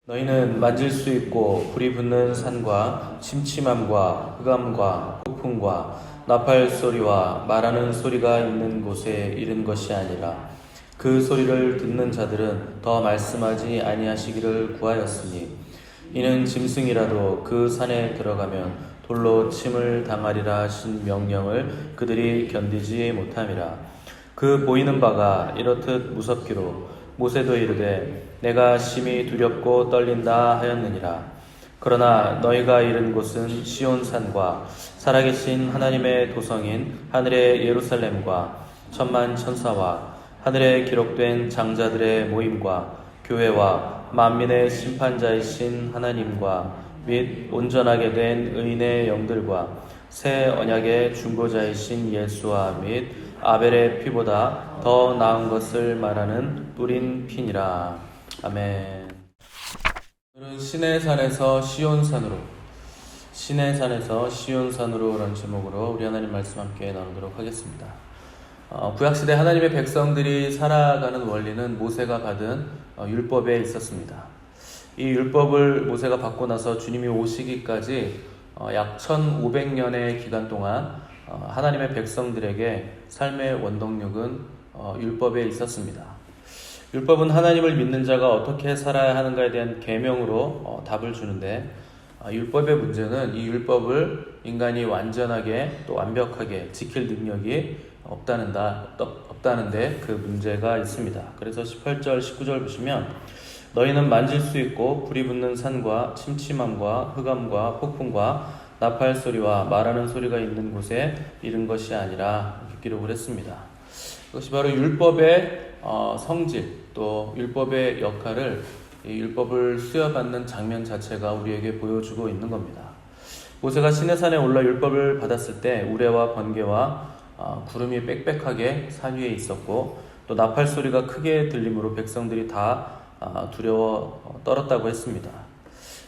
너희는 만질 수 있고 불이 붙는 산과 침침함과 흑암과 폭풍과 나팔 소리와 말하는 소리가 있는 곳에 이른 것이 아니라 그 소리를 듣는 자들은 더 말씀하지 아니하시기를 구하였으니 이는 짐승이라도 그 산에 들어가면 돌로 침을 당하리라 하신 명령을 그들이 견디지 못함이라. 그 보이는 바가 이렇듯 무섭기로 모세도 이르되 내가 심히 두렵고 떨린다 하였느니라. 그러나 너희가 이른 곳은 시온산과 살아계신 하나님의 도성인 하늘의 예루살렘과 천만 천사와 하늘에 기록된 장자들의 모임과 교회와 만민의 심판자이신 하나님과 및 온전하게 된 의인의 영들과 새 언약의 중보자이신 예수와 및 아벨의 피보다 더 나은 것을 말하는 뿌린 피니라. 아멘. 오늘은 신의 산에서 시온산으로, 신의 산에서 시온산으로 라는 제목으로 우리 하나님 말씀 함께 나누도록 하겠습니다. 구약시대 하나님의 백성들이 살아가는 원리는 모세가 받은 율법에 있었습니다. 이 율법을 모세가 받고 나서 주님이 오시기까지 약 1500년의 기간 동안 하나님의 백성들에게 삶의 원동력은 율법에 있었습니다. 율법은 하나님을 믿는 자가 어떻게 살아야 하는가에 대한 계명으로 답을 주는데, 율법의 문제는 이 율법을 인간이 완전하게 또 완벽하게 지킬 능력이 없다는데 그 문제가 있습니다. 그래서 18절 19절 보시면 너희는 만질 수 있고 불이 붙는 산과 침침함과 흑암과 폭풍과 나팔 소리와 말하는 소리가 있는 곳에 이른 것이 아니라 이렇게 기록을 했습니다. 그것이 바로 율법의 성질, 또 율법의 역할을, 이 율법을 수여받는 장면 자체가 우리에게 보여주고 있는 겁니다. 모세가 시내산에 올라 율법을 받았을 때 우레와 번개와 구름이 빽빽하게 산 위에 있었고, 또 나팔 소리가 크게 들림으로 백성들이 다 두려워 떨었다고 했습니다.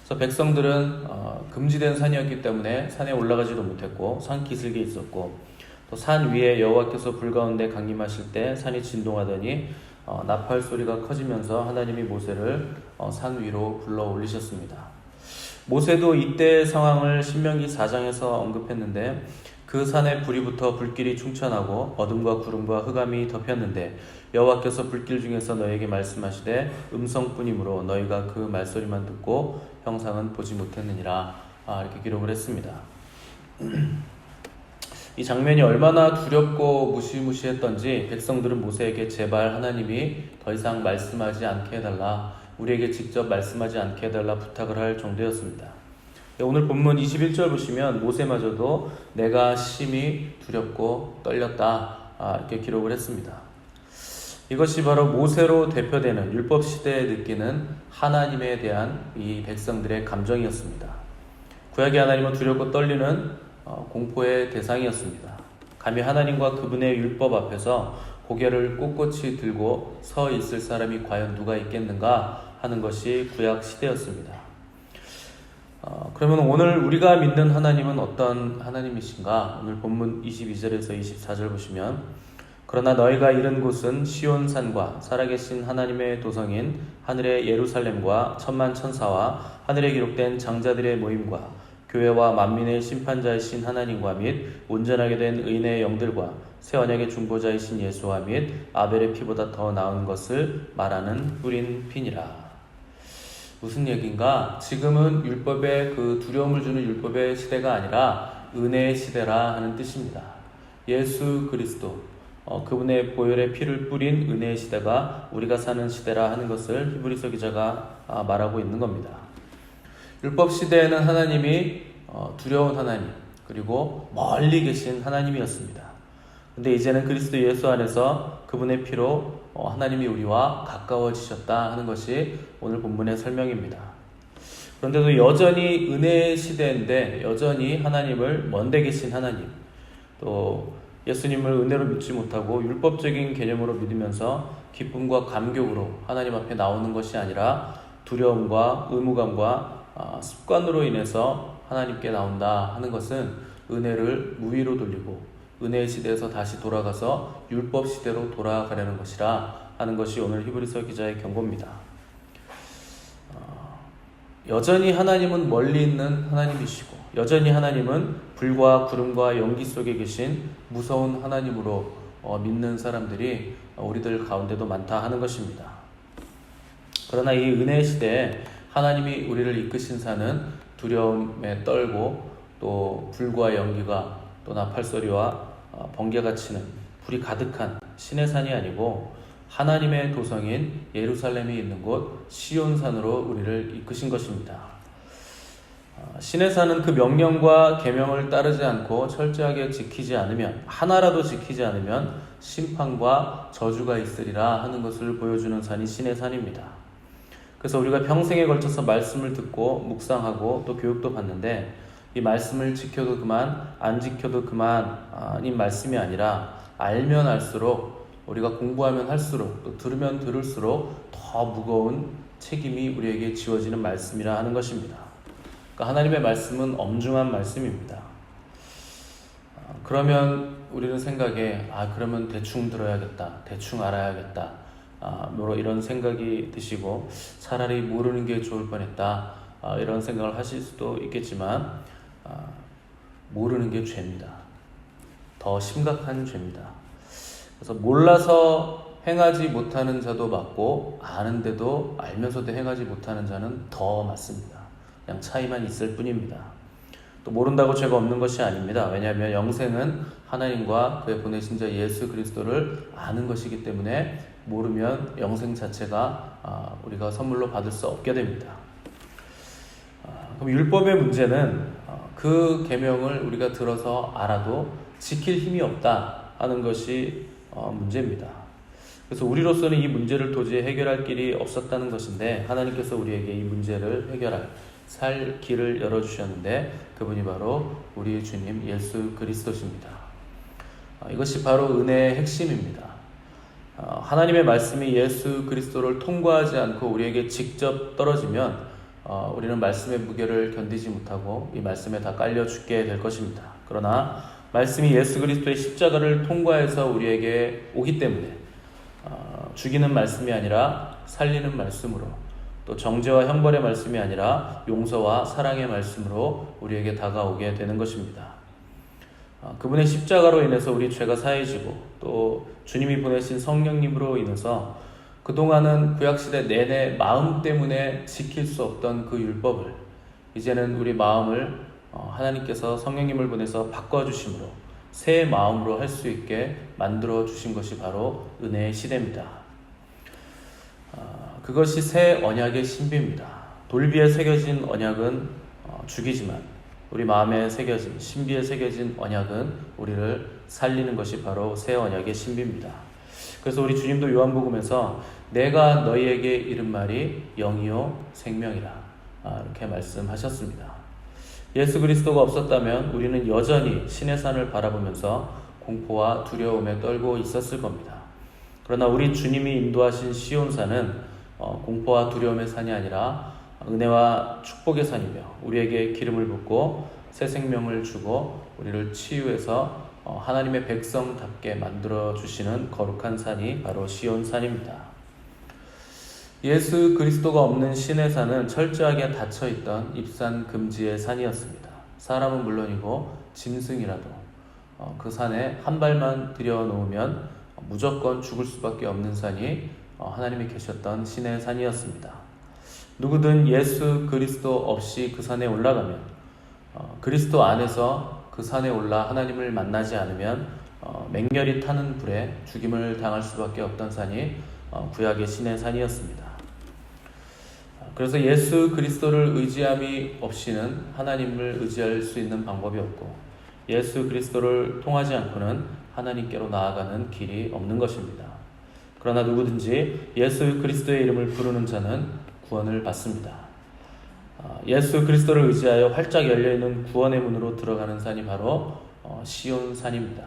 그래서 백성들은 금지된 산이었기 때문에 산에 올라가지도 못했고 산 기슭에 있었고, 또 산 위에 여호와께서 불 가운데 강림하실 때 산이 진동하더니 나팔 소리가 커지면서 하나님이 모세를 산 위로 불러 올리셨습니다. 모세도 이때의 상황을 신명기 4장에서 언급했는데, 그 산에 불이 붙어 불길이 충천하고 어둠과 구름과 흑암이 덮였는데 여호와께서 불길 중에서 너희에게 말씀하시되 음성뿐이므로 너희가 그 말소리만 듣고 형상은 보지 못했느니라. 이렇게 기록을 했습니다. 이 장면이 얼마나 두렵고 무시무시했던지 백성들은 모세에게 제발 하나님이 더 이상 말씀하지 않게 해달라, 우리에게 직접 말씀하지 않게 해달라 부탁을 할 정도였습니다. 오늘 본문 21절 보시면 모세마저도 내가 심히 두렵고 떨렸다, 이렇게 기록을 했습니다. 이것이 바로 모세로 대표되는 율법 시대에 느끼는 하나님에 대한 이 백성들의 감정이었습니다. 구약의 하나님은 두렵고 떨리는 공포의 대상이었습니다. 감히 하나님과 그분의 율법 앞에서 고개를 꼿꼿이 들고 서 있을 사람이 과연 누가 있겠는가 하는 것이 구약 시대였습니다. 그러면 오늘 우리가 믿는 하나님은 어떤 하나님이신가? 오늘 본문 22절에서 24절 보시면 그러나 너희가 이른 곳은 시온산과 살아계신 하나님의 도성인 하늘의 예루살렘과 천만 천사와 하늘에 기록된 장자들의 모임과 교회와 만민의 심판자이신 하나님과 및 온전하게 된 의인의 영들과 새 언약의 중보자이신 예수와 및 아벨의 피보다 더 나은 것을 말하는 뿌린 피니라. 무슨 얘기인가? 지금은 율법의 그 두려움을 주는 율법의 시대가 아니라 은혜의 시대라 하는 뜻입니다. 예수 그리스도, 그분의 보혈의 피를 뿌린 은혜의 시대가 우리가 사는 시대라 하는 것을 히브리서 기자가 말하고 있는 겁니다. 율법 시대에는 하나님이 두려운 하나님, 그리고 멀리 계신 하나님이었습니다. 근데 이제는 그리스도 예수 안에서 그분의 피로 하나님이 우리와 가까워지셨다 하는 것이 오늘 본문의 설명입니다. 그런데도 여전히 은혜의 시대인데 여전히 하나님을 먼데 계신 하나님, 또 예수님을 은혜로 믿지 못하고 율법적인 개념으로 믿으면서 기쁨과 감격으로 하나님 앞에 나오는 것이 아니라 두려움과 의무감과 습관으로 인해서 하나님께 나온다 하는 것은 은혜를 무위로 돌리고 은혜의 시대에서 다시 돌아가서 율법 시대로 돌아가려는 것이라 하는 것이 오늘 히브리서 기자의 경고입니다. 여전히 하나님은 멀리 있는 하나님이시고 여전히 하나님은 불과 구름과 연기 속에 계신 무서운 하나님으로 믿는 사람들이 우리들 가운데도 많다 하는 것입니다. 그러나 이 은혜의 시대에 하나님이 우리를 이끄신 산은 두려움에 떨고 또 불과 연기가 또 나팔소리와 번개가 치는 불이 가득한 신의 산이 아니고 하나님의 도성인 예루살렘이 있는 곳 시온산으로 우리를 이끄신 것입니다. 신의 산은 그 명령과 계명을 따르지 않고 철저하게 지키지 않으면 하나라도 지키지 않으면 심판과 저주가 있으리라 하는 것을 보여주는 산이 신의 산입니다. 그래서 우리가 평생에 걸쳐서 말씀을 듣고 묵상하고 또 교육도 받는데 이 말씀을 지켜도 그만 안 지켜도 그만인 말씀이 아니라 알면 알수록 우리가 공부하면 할수록 또 들으면 들을수록 더 무거운 책임이 우리에게 지워지는 말씀이라 하는 것입니다. 그러니까 하나님의 말씀은 엄중한 말씀입니다. 그러면 우리는 생각에 그러면 대충 들어야겠다, 대충 알아야겠다, 이런 생각이 드시고 차라리 모르는 게 좋을 뻔했다, 이런 생각을 하실 수도 있겠지만 모르는 게 죄입니다. 더 심각한 죄입니다. 그래서 몰라서 행하지 못하는 자도 맞고 아는데도 알면서도 행하지 못하는 자는 더 맞습니다. 그냥 차이만 있을 뿐입니다. 또 모른다고 죄가 없는 것이 아닙니다. 왜냐하면 영생은 하나님과 그의 보내신 자 예수 그리스도를 아는 것이기 때문에 모르면 영생 자체가 우리가 선물로 받을 수 없게 됩니다. 그럼 율법의 문제는 그 계명을 우리가 들어서 알아도 지킬 힘이 없다 하는 것이 문제입니다. 그래서 우리로서는 이 문제를 도저히 해결할 길이 없었다는 것인데 하나님께서 우리에게 이 문제를 해결할 살 길을 열어주셨는데 그분이 바로 우리 주님 예수 그리스도십니다. 이것이 바로 은혜의 핵심입니다. 하나님의 말씀이 예수 그리스도를 통과하지 않고 우리에게 직접 떨어지면 우리는 말씀의 무게를 견디지 못하고 이 말씀에 다 깔려 죽게 될 것입니다. 그러나 말씀이 예수 그리스도의 십자가를 통과해서 우리에게 오기 때문에 죽이는 말씀이 아니라 살리는 말씀으로 또 정죄와 형벌의 말씀이 아니라 용서와 사랑의 말씀으로 우리에게 다가오게 되는 것입니다. 그분의 십자가로 인해서 우리 죄가 사해지고 또 주님이 보내신 성령님으로 인해서 그동안은 구약시대 내내 마음 때문에 지킬 수 없던 그 율법을 이제는 우리 마음을 하나님께서 성령님을 보내서 바꿔주심으로 새 마음으로 할 수 있게 만들어 주신 것이 바로 은혜의 시대입니다. 그것이 새 언약의 신비입니다. 돌비에 새겨진 언약은 죽이지만 우리 마음에 새겨진 신비에 새겨진 언약은 우리를 살리는 것이 바로 새 언약의 신비입니다. 그래서 우리 주님도 요한복음에서 내가 너희에게 이른 말이 영이요 생명이라 이렇게 말씀하셨습니다. 예수 그리스도가 없었다면 우리는 여전히 신의 산을 바라보면서 공포와 두려움에 떨고 있었을 겁니다. 그러나 우리 주님이 인도하신 시온산은 공포와 두려움의 산이 아니라 은혜와 축복의 산이며 우리에게 기름을 붓고 새 생명을 주고 우리를 치유해서 하나님의 백성답게 만들어 주시는 거룩한 산이 바로 시온산입니다. 예수 그리스도가 없는 신의 산은 철저하게 닫혀있던 입산 금지의 산이었습니다. 사람은 물론이고 짐승이라도 그 산에 한 발만 들여놓으면 무조건 죽을 수밖에 없는 산이 하나님이 계셨던 신의 산이었습니다. 누구든 예수 그리스도 없이 그 산에 올라가면 그리스도 안에서 그 산에 올라 하나님을 만나지 않으면 맹렬히 타는 불에 죽임을 당할 수밖에 없던 산이 구약의 신의 산이었습니다. 그래서 예수 그리스도를 의지함이 없이는 하나님을 의지할 수 있는 방법이 없고 예수 그리스도를 통하지 않고는 하나님께로 나아가는 길이 없는 것입니다. 그러나 누구든지 예수 그리스도의 이름을 부르는 자는 구원을 받습니다. 예수 그리스도를 의지하여 활짝 열려있는 구원의 문으로 들어가는 산이 바로 시온산입니다.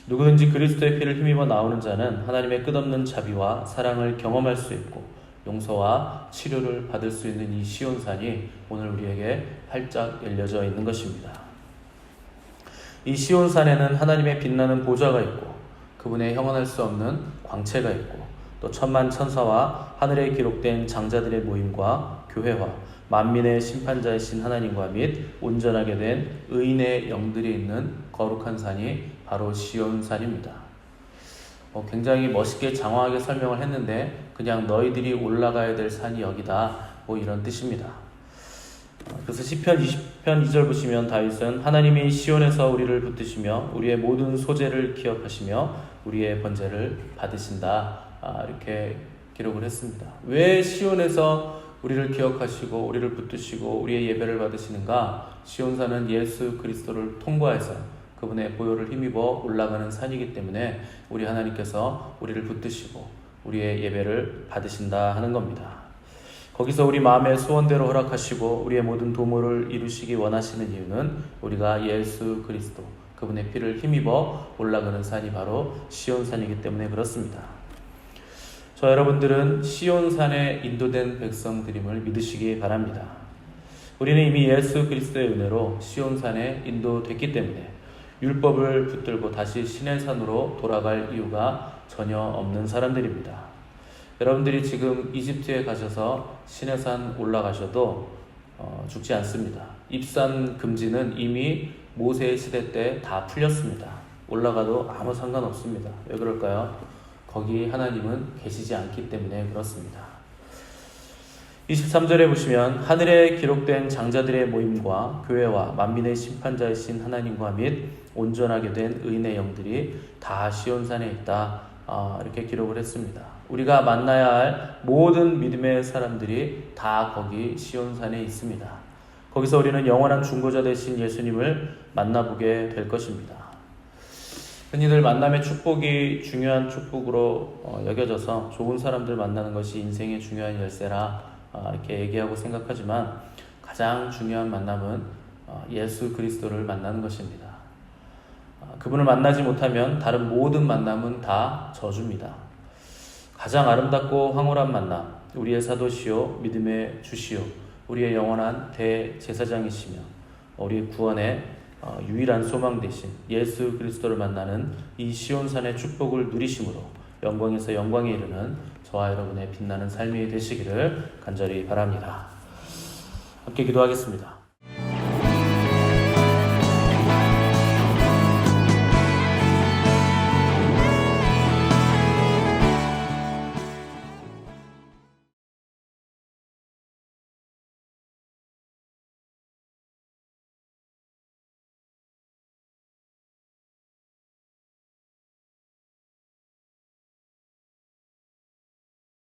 누구든지 그리스도의 피를 힘입어 나오는 자는 하나님의 끝없는 자비와 사랑을 경험할 수 있고 용서와 치료를 받을 수 있는 이 시온산이 오늘 우리에게 활짝 열려져 있는 것입니다. 이 시온산에는 하나님의 빛나는 보좌가 있고 그분의 형언할 수 없는 광채가 있고 또 천만 천사와 하늘에 기록된 장자들의 모임과 교회와 만민의 심판자이신 하나님과 및 온전하게 된 의인의 영들이 있는 거룩한 산이 바로 시온산입니다. 굉장히 멋있게 장황하게 설명을 했는데 그냥 너희들이 올라가야 될 산이 여기다 이런 뜻입니다. 그래서 시편 20편 2절 보시면 다윗은 하나님이 시온에서 우리를 붙드시며 우리의 모든 소재를 기억하시며 우리의 번제를 받으신다, 이렇게 기록을 했습니다. 왜 시온에서 우리를 기억하시고 우리를 붙드시고 우리의 예배를 받으시는가? 시온산은 예수 그리스도를 통과해서 그분의 보혈을 힘입어 올라가는 산이기 때문에 우리 하나님께서 우리를 붙드시고 우리의 예배를 받으신다 하는 겁니다. 거기서 우리 마음의 소원대로 허락하시고 우리의 모든 도모를 이루시기 원하시는 이유는 우리가 예수 그리스도 그분의 피를 힘입어 올라가는 산이 바로 시온산이기 때문에 그렇습니다. 저 여러분들은 시온산에 인도된 백성들임을 믿으시기 바랍니다. 우리는 이미 예수 그리스도의 은혜로 시온산에 인도됐기 때문에 율법을 붙들고 다시 신의 산으로 돌아갈 이유가 전혀 없는 사람들입니다. 여러분들이 지금 이집트에 가셔서 신의 산 올라가셔도 죽지 않습니다. 입산 금지는 이미 모세 시대 때 다 풀렸습니다. 올라가도 아무 상관없습니다. 왜 그럴까요? 거기 하나님은 계시지 않기 때문에 그렇습니다. 23절에 보시면 하늘에 기록된 장자들의 모임과 교회와 만민의 심판자이신 하나님과 및 온전하게 된 의인의 영들이 다 시온산에 있다, 이렇게 기록을 했습니다. 우리가 만나야 할 모든 믿음의 사람들이 다 거기 시온산에 있습니다. 거기서 우리는 영원한 중보자 되신 예수님을 만나보게 될 것입니다. 흔히들 만남의 축복이 중요한 축복으로 여겨져서 좋은 사람들 만나는 것이 인생의 중요한 열쇠라 이렇게 얘기하고 생각하지만 가장 중요한 만남은 예수 그리스도를 만나는 것입니다. 그분을 만나지 못하면 다른 모든 만남은 다 저주입니다. 가장 아름답고 황홀한 만남, 우리의 사도시요 믿음의 주시요 우리의 영원한 대제사장이시며 우리의 구원의 유일한 소망 되신 예수 그리스도를 만나는 이 시온산의 축복을 누리심으로 영광에서 영광에 이르는 저와 여러분의 빛나는 삶이 되시기를 간절히 바랍니다. 함께 기도하겠습니다.